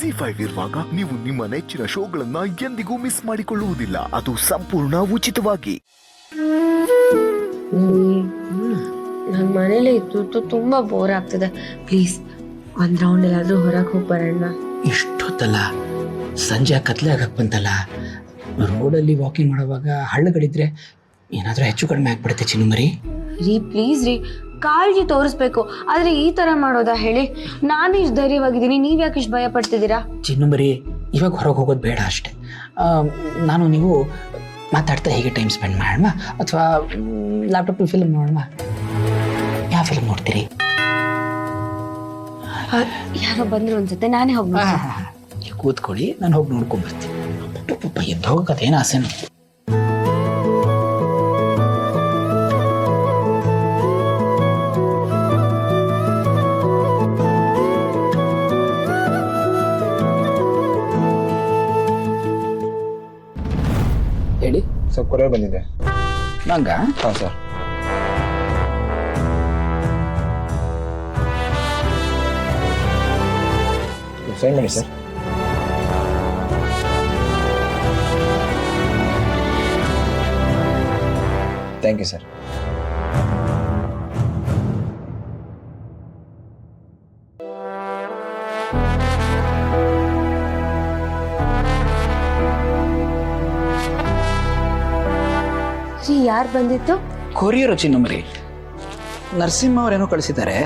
ZEE5 ಇರುವಾಗ ನೀವು ನಿಮ್ಮ ನೆಚ್ಚಿನ ಶೋಗಳನ್ನ ಎಂದಿಗೂ ಮಿಸ್ ಮಾಡಿಕೊಳ್ಳುವುದಿಲ್ಲ. ಅದು ಸಂಪೂರ್ಣ ಉಚಿತವಾಗಿ. ನನ್ನ ಮನೇಲಿ ಇದ್ದು ತುಂಬಾ ಬೋರ್ ಆಗ್ತಿದೆ. ಪ್ಲೀಸ್ ಒಂದ್ ರೌಂಡ್ ಎಲ್ಲಾದ್ರೂ ಹೊರಗೆ ಹೋಗಿ ಬರೋಣ. ಇಷ್ಟೊತ್ತಲ್ಲ, ಸಂಜೆ ಕತ್ಲೆ ಆಗಕ್ಕೆ ಬಂತಲ್ಲ. ರೋಡಲ್ಲಿ ವಾಕಿಂಗ್ ಮಾಡುವಾಗ ಹಳ್ಳಗಳಿದ್ರೆ ಏನಾದರೂ ಹೆಚ್ಚು ಕಡಿಮೆ ಆಗ್ಬಿಡುತ್ತೆ ಚಿನ್ನುಮರಿ. ರೀ ಪ್ಲೀಸ್ ರೀ, ಕಾಳಜಿ ತೋರಿಸ್ಬೇಕು, ಆದ್ರೆ ಈ ತರ ಮಾಡೋದಾ ಹೇಳಿ? ನಾನು ಇಷ್ಟು ಧೈರ್ಯವಾಗಿದ್ದೀನಿ, ನೀವ್ ಯಾಕೆ ಇಷ್ಟು ಭಯ ಪಡ್ತಿದ್ದೀರಾ? ಚಿನ್ನುಮರಿ, ಇವಾಗ ಹೊರಗೆ ಹೋಗೋದು ಬೇಡ ಅಷ್ಟೇ. ನಾನು ನೀವು ಮಾತಾಡ್ತಾ ಹೇಗೆ ಟೈಮ್ ಸ್ಪೆಂಡ್ ಮಾಡೋಣ, ಅಥವಾ ಲ್ಯಾಪ್ಟಾಪ್ ಫಿಲ್ಮ್ ನೋಡೋಣ? ಯಾವ ಫಿಲ್ಮ್ ನೋಡ್ತೀರಿ? ಯಾರೋ ಬಂದ್ರು ಅನ್ಸುತ್ತೆ, ನಾನೇ ಹೋಗ್ಬೋದು. ನೀವು ಕೂತ್ಕೊಳ್ಳಿ, ನಾನು ಹೋಗಿ ನೋಡ್ಕೊಂಡ್ಬರ್ತೀನಿ. ಪಾಪ ಎದ್ದು ಹೋಗೋಕೆ ಏನು ಆಸೆನು. ಹೇಳಿ ಸರ್, ಕೊರಿಯರ್ ಬಂದಿದೆ. ನಂಗ? ಹಾಂ ಸರ್. ಸೈನ್ ಮಾಡಿ ಸರ್. Thank you sir. ರೀ, ಯಾರು ಬಂದಿತ್ತು? ಕೊರಿಯರ್ ಚಿನ್ನುಮರಿ, ನರಸಿಂಹ ಅವರೇನೋ ಕಳಿಸಿದ್ದಾರೆ.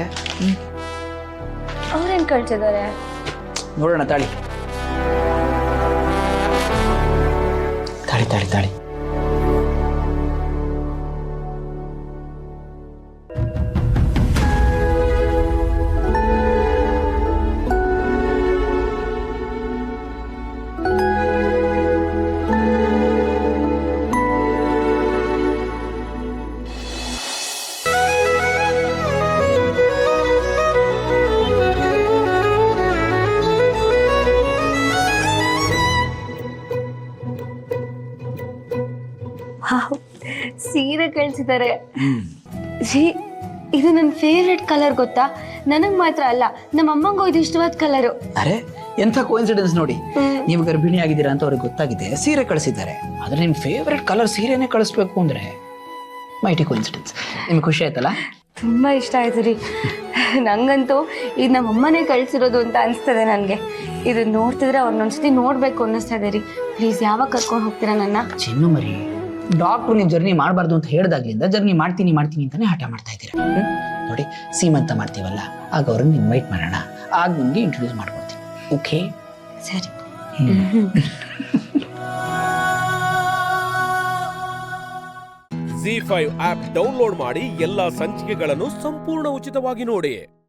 ಅವ್ರೇನ್ ಕಳ್ಸಿದ್ದಾರೆ? ನೋಡೋಣ ತಾಳಿ. ತಾಳಿ ತಾಳಿ ತಾಳಿ. ಸೀರೆ ಕಳ್ಸಿದ್ದಾರೆ. ಜಿ, ಇದು ನನ್ನ ಫೇವ್ರೆಟ್ ಕಲರ್, ಗೊತ್ತಾ? ನನಗ್ ಮಾತ್ರ ಅಲ್ಲ, ನಮ್ಮ ಅಮ್ಮಂಗೂ ಇದು ಇಷ್ಟವಾದ ಕಲರು. ಅರೆ, ಎಂಥ ಕೋಇನ್ಸಿಡೆನ್ಸ್ ನೋಡಿ. ನೀವು ಗರ್ಭಿಣಿ ಆಗಿದ್ದೀರಾ ಅಂತ ಅವ್ರಿಗೆ ಗೊತ್ತಾಗಿದೆ, ಸೀರೆ ಕಳಿಸಿದ್ದಾರೆ. ಆದ್ರೆ ನಿಮ್ ಫೇವ್ರೆಟ್ ಕಲರ್ ಸೀರೆನೇ ಕಳಿಸ್ಬೇಕು ಅಂದ್ರೆ ಮೈಟಿ ಕೋಇನ್ಸಿಡೆನ್ಸ್. ನಿಮ್ಗೆ ಖುಷಿ ಆಯ್ತಲ್ಲ? ತುಂಬಾ ಇಷ್ಟ ಆಯ್ತು ರೀ. ನಂಗಂತೂ ಇದು ನಮ್ಮ ಅಮ್ಮನೇ ಕಳ್ಸಿರೋದು ಅಂತ ಅನ್ಸ್ತದೆ ನನಗೆ. ಇದು ನೋಡ್ತಿದ್ರೆ ಅವ್ರನ್ನೊಂದ್ಸತಿ ನೋಡ್ಬೇಕು ಅನ್ನಿಸ್ತಾ ಇದೆ ರೀ. ಪ್ಲೀಸ್ ಯಾವಾಗ ಕರ್ಕೊಂಡು ಹೋಗ್ತೀರಾ ನನ್ನ? ಚಿನ್ನುಮರಿ, ಡಾಕ್ಟ್ರು ನೀವು ಜರ್ನಿ ಮಾಡಬಾರ್ದು ಅಂತ ಹೇಳ್ದಾಗ್ಲಿಂದ ಜರ್ನಿ ಮಾಡ್ತೀನಿ ಅಂತಾನೆ ಹಠ ಮಾಡ್ತಾ ಇದ್ದೀರಾ. ನೋಡಿ, ಸೀಮಂತ ಮಾಡ್ತೀವಲ್ಲ, ಆಗ ಅವ್ರನ್ನ ಇನ್ವೈಟ್ ಮಾಡೋಣ, ಆಗ ನಿಮ್ಗೆ ಇಂಟ್ರೊಡ್ಯೂಸ್ ಮಾಡ್ಕೊಡ್ತೀನಿ. ಓಕೆ? ಸರಿ. ZEE5 ಆಪ್ ಡೌನ್ಲೋಡ್ ಮಾಡಿ ಎಲ್ಲಾ ಸಂಚಿಕೆಗಳನ್ನು ಸಂಪೂರ್ಣ ಉಚಿತವಾಗಿ ನೋಡಿ.